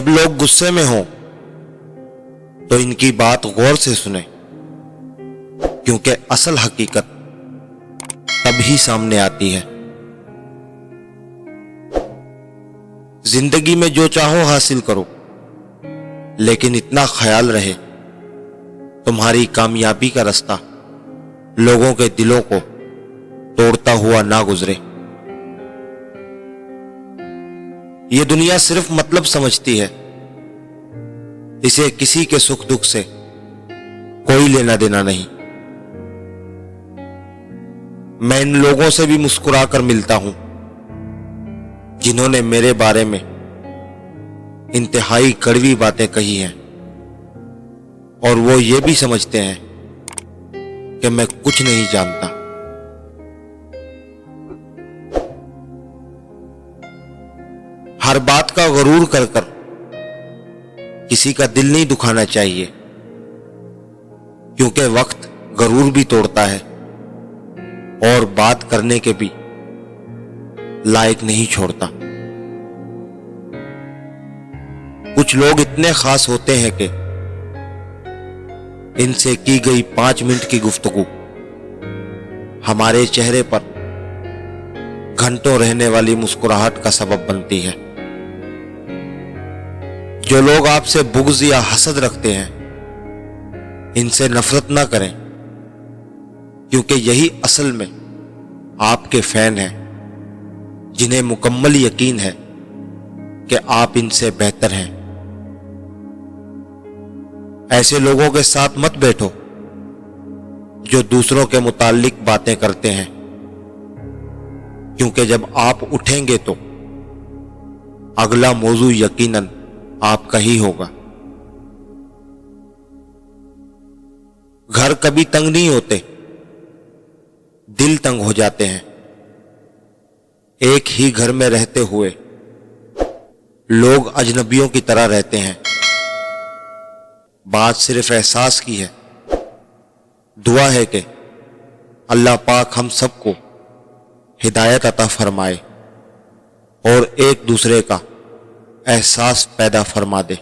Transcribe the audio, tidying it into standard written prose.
جب لوگ غصے میں ہوں تو ان کی بات غور سے سنیں، کیونکہ اصل حقیقت تب ہی سامنے آتی ہے۔ زندگی میں جو چاہو حاصل کرو، لیکن اتنا خیال رہے تمہاری کامیابی کا رستہ لوگوں کے دلوں کو توڑتا ہوا نہ گزرے۔ یہ دنیا صرف مطلب سمجھتی ہے، اسے کسی کے سکھ دکھ سے کوئی لینا دینا نہیں۔ میں ان لوگوں سے بھی مسکرا کر ملتا ہوں جنہوں نے میرے بارے میں انتہائی کڑوی باتیں کہی ہیں، اور وہ یہ بھی سمجھتے ہیں کہ میں کچھ نہیں جانتا۔ ہر بات کا غرور کر کر کسی کا دل نہیں دکھانا چاہیے، کیونکہ وقت غرور بھی توڑتا ہے اور بات کرنے کے بھی لائق نہیں چھوڑتا۔ کچھ لوگ اتنے خاص ہوتے ہیں کہ ان سے کی گئی 5 منٹ کی گفتگو ہمارے چہرے پر گھنٹوں رہنے والی مسکراہٹ کا سبب بنتی ہے۔ جو لوگ آپ سے بغض یا حسد رکھتے ہیں، ان سے نفرت نہ کریں، کیونکہ یہی اصل میں آپ کے فین ہیں، جنہیں مکمل یقین ہے کہ آپ ان سے بہتر ہیں۔ ایسے لوگوں کے ساتھ مت بیٹھو جو دوسروں کے متعلق باتیں کرتے ہیں، کیونکہ جب آپ اٹھیں گے تو اگلا موضوع یقیناً آپ کا ہی ہوگا۔ گھر کبھی تنگ نہیں ہوتے، دل تنگ ہو جاتے ہیں۔ ایک ہی گھر میں رہتے ہوئے لوگ اجنبیوں کی طرح رہتے ہیں۔ بات صرف احساس کی ہے۔ دعا ہے کہ اللہ پاک ہم سب کو ہدایت عطا فرمائے اور ایک دوسرے کا احساس پیدا فرما دے۔